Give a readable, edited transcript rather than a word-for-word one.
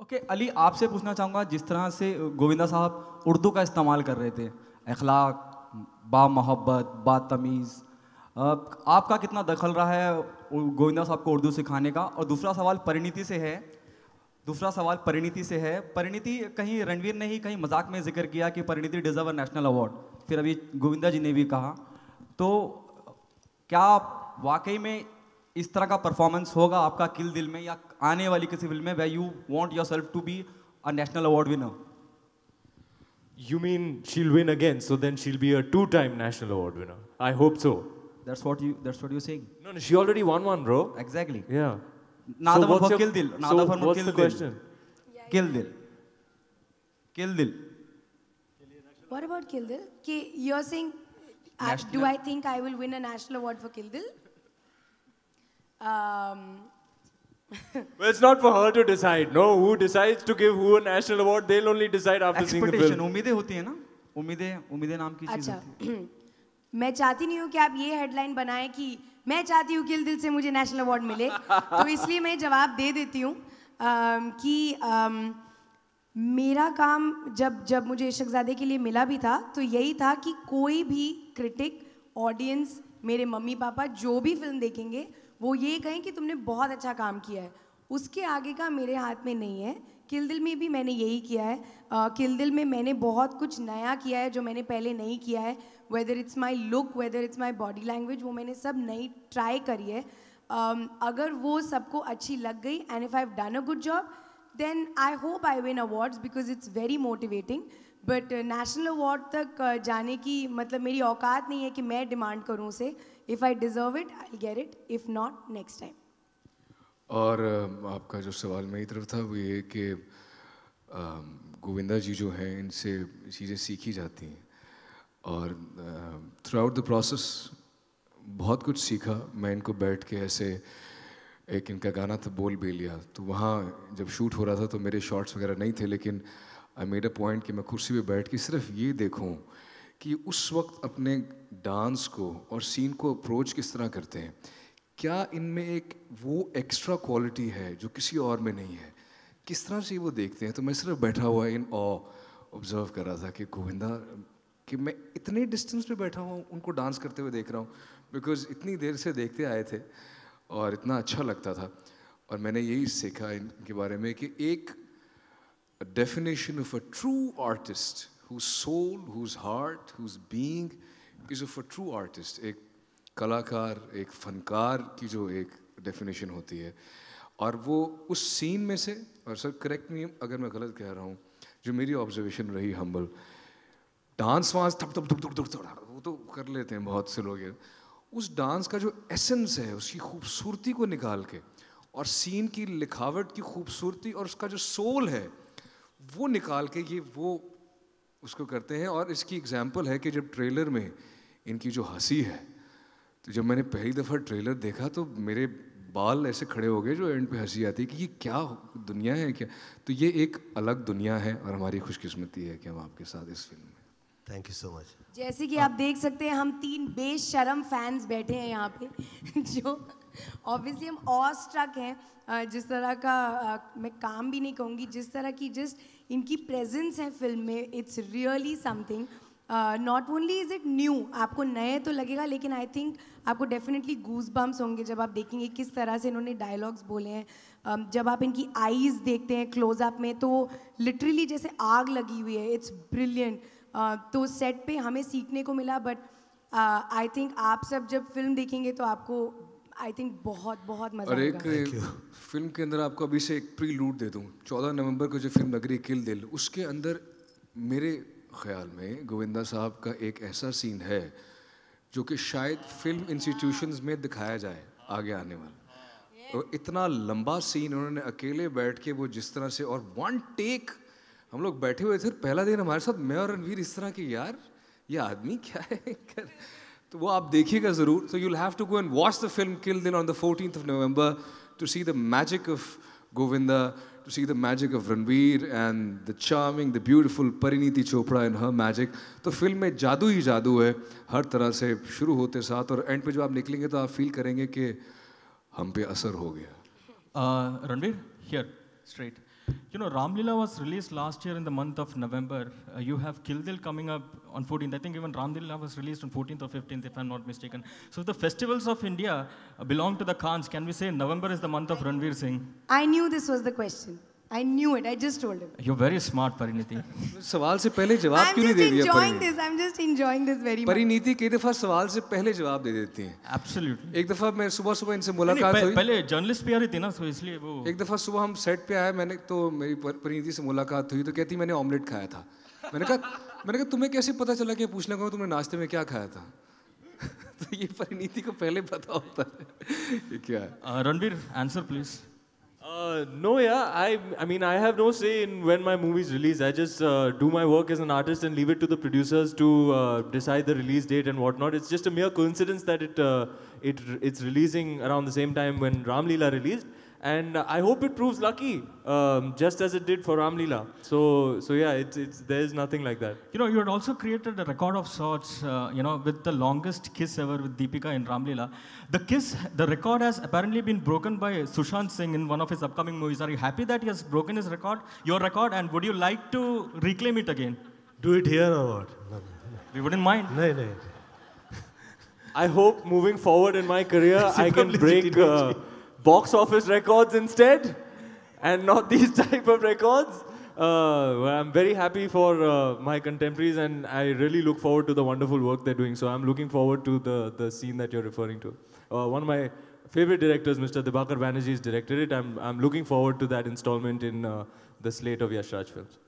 Okay Ali, आपसे पूछना चाहूँगा, जिस तरह से गोविंदा साहब उर्दू का इस्तेमाल कर रहे थे, अखलाक, बा मोहब्बत, बा तमीज़, आपका कितना दखल रहा है गोविंदा साहब को उर्दू सिखाने का? और दूसरा सवाल परिणीति से है। परिणीति, कहीं रणवीर ने ही कहीं मजाक में जिक्र किया कि Parineeti deserve a national award, फिर अभी गोविंदा जी ने भी कहा, तो क्या वाकई में इस तरह का परफॉर्मेंस होगा आपका किल दिल में, या आने वाली किसी फिल्म में where you want yourself to be a national award winner? You mean she'll win again, so then she'll be a two-time national award winner? I hope so. That's what you're saying. No, she already won one, bro. Exactly. Yeah. Nada for Kill Dil. What's the question? Kill Dil. What about Kill Dil? You're saying, do I think I will win a national award for Kill Dil? Well, it's not for her to decide. No, who decides to give who a national award? They'll only decide after seeing the film. उम्मीदें होती है ना, उम्मीदें नाम की चीज होती है। मैं चाहती नहीं हूँ कि आप ये हेडलाइन बनाएं कि मैं चाहती हूँ किल दिल से मुझे नेशनल अवार्ड मिले, तो इसलिए मैं जवाब दे देती हूँ कि मेरा काम जब मुझे इश्कज़ादे के लिए मिला भी था, तो यही था कि कोई भी क्रिटिक, ऑडियंस, मेरे मम्मी पापा जो भी फिल्म देखेंगे वो ये कहें कि तुमने बहुत अच्छा काम किया है। उसके आगे का मेरे हाथ में नहीं है। किल दिल में भी मैंने यही किया है। किल दिल में मैंने बहुत कुछ नया किया है जो मैंने पहले नहीं किया है। Whether it's my look, whether it's my body language, वो मैंने सब नई ट्राई करी है। अगर वो सबको अच्छी लग गई and if I have done a good job, then I hope I win awards because it's very motivating. But national award तक जाने की मतलब मेरी औकात नहीं है कि मैं डिमांड करूँ उसे। If I deserve it I get it, if not next time. और आपका जो सवाल मेरी तरफ था वो ये कि गोविंदा जी जो हैं इनसे चीज़ें सीखी जाती हैं, और थ्रू आउट द प्रोसेस बहुत कुछ सीखा। मैं इनको बैठ के ऐसे, एक इनका गाना था बोल बेलिया, तो वहाँ जब शूट हो रहा था तो मेरे शॉट्स वगैरह नहीं थे, लेकिन आई मेड अ पॉइंट कि मैं कुर्सी पे बैठ के सिर्फ ये देखूं कि उस वक्त अपने डांस को और सीन को अप्रोच किस तरह करते हैं, क्या इनमें एक वो एक्स्ट्रा क्वालिटी है जो किसी और में नहीं है, किस तरह से वो देखते हैं। तो मैं सिर्फ बैठा हुआ इन ऑब्जर्व कर रहा था कि गोविंदा, कि मैं इतने डिस्टेंस पे बैठा हुआ उनको डांस करते हुए देख रहा हूँ, बिकॉज इतनी देर से देखते आए थे और इतना अच्छा लगता था। और मैंने यही सीखा इनके बारे में कि एक definition of a true artist, whose soul, whose heart, whose being is of a true artist, एक कलाकार, एक फनकार की जो एक डेफिनेशन होती है, और वो उस सीन में से, और सर करेक्ट मी अगर मैं गलत कह रहा हूँ, जो मेरी ऑब्जर्वेशन रही हम्बल, डांस वांस थप थप थप थप थप वो तो कर लेते हैं बहुत से लोग, उस डांस का जो एसेंस है, उसकी खूबसूरती को निकाल के, और सीन की लिखावट की खूबसूरती और उसका जो सोल है वो निकाल के ये वो उसको करते हैं। और इसकी एग्जांपल है कि जब ट्रेलर में इनकी जो हंसी है, तो जब मैंने पहली दफ़ा ट्रेलर देखा तो मेरे बाल ऐसे खड़े हो गए जो एंड पे हंसी आती है कि ये क्या दुनिया है क्या। तो ये एक अलग दुनिया है और हमारी खुशकिस्मती है कि हम आपके साथ इस फिल्म में। Thank you so much. जैसे कि आप देख सकते हैं हम 3 बेशरम फैंस बैठे हैं यहाँ पे जो ऑब्वियसली हम ऑ स्ट्रक हैं। जिस तरह का मैं काम भी नहीं कहूँगी, जिस तरह की जस्ट इनकी प्रेजेंस है फिल्म में, it's really something. Not only is it new, आपको नए तो लगेगा, लेकिन आई थिंक आपको डेफिनेटली गूज बम्स होंगे जब आप देखेंगे किस तरह से इन्होंने डायलॉग्स बोले हैं। जब आप इनकी आईज़ देखते हैं क्लोजअप में तो लिटरली जैसे आग लगी हुई है। It's brilliant. तो सेट पे हमें सीखने को मिला, बट आई थिंक आप सब जब फिल्म देखेंगे तो आपको आई थिंक बहुत बहुत मजा आएगा। और एक फिल्म के अंदर आपको अभी से एक प्रीलूड दे दूं, 14 नवंबर को जो फिल्म नगरी किल दिल, उसके अंदर मेरे ख्याल में गोविंदा साहब का एक ऐसा सीन है जो कि शायद फिल्म इंस्टीट्यूशंस में दिखाया जाए आगे आने वाला। तो इतना लंबा सीन उन्होंने अकेले बैठ के वो जिस तरह से, और वन टेक हम लोग बैठे हुए थे पहला दिन हमारे साथ, मैं और रणवीर इस तरह की, यार ये आदमी क्या है तो वो आप देखिएगा ज़रूर। So you'll have to go and watch the film Kill Dil on the 14th of November to see the magic of Govinda, to see the magic of Ranveer and the charming, the beautiful Parineeti Chopra and her magic. तो film में जादू ही जादू है हर तरह से, शुरू होते साथ और एंड पे जब आप निकलेंगे तो आप फील करेंगे कि हम पे असर हो गया। Ranveer, here straight. You know, Ramlila was released last year in the month of November. You have Kill Dil coming up on 14th. I think even Ramlila was released on 14th or 15th, if I'm not mistaken. So the festivals of India belong to the Khans. Can we say November is the month of Ranveer Singh? I knew this was the question. I knew it. I just told him. You're very smart, Pariniti. सवाल से पहले जवाब I'm क्यों नहीं just दे दिया enjoying Parineeti? this. I'm just enjoying this very much. Parineeti कई दफा सवाल से पहले जवाब दे देती हैं। Absolutely. एक दफा मैं सुबह सुबह इनसे नहीं, मुलाकात हुई। पहले जर्नलिस्ट भी आ रही थी ना, तो इसलिए वो एक दफा सुबह हम सेट पे आए, मैंने तो मेरी परिणीति से मुलाकात हुई तो कहती मैंने ऑमलेट खाया था। मैंने कहा तुम्हें कैसे पता चला कि पूछने को तुमने नाश्ते में क्या खाया था? तो ये परिणीति को पहले पता होता है ये क्या है। Ranveer, answer please. No, yeah. I mean, I have no say in when my movies release. I just do my work as an artist and leave it to the producers to decide the release date and whatnot. It's just a mere coincidence that it's releasing around the same time when Ram Leela released, and I hope it proves lucky, just as it did for Ram Leela. So yeah, there is nothing like that. You know, you had also created a record of sorts, you know, with the longest kiss ever with Deepika in Ramlila. The record has apparently been broken by Sushant Singh in one of his upcoming movies. Are you happy that he has broken his record, your record, and would you like to reclaim it again? Do it here or what? We wouldn't mind. No, no. I hope moving forward in my career, I can break box office records instead, and not these type of records. I'm very happy for my contemporaries, and I really look forward to the wonderful work they're doing. So I'm looking forward to the scene that you're referring to. One of my favorite directors, Mr. Dibakar Banerjee, has directed it. I'm looking forward to that installment in the slate of Yash Raj films.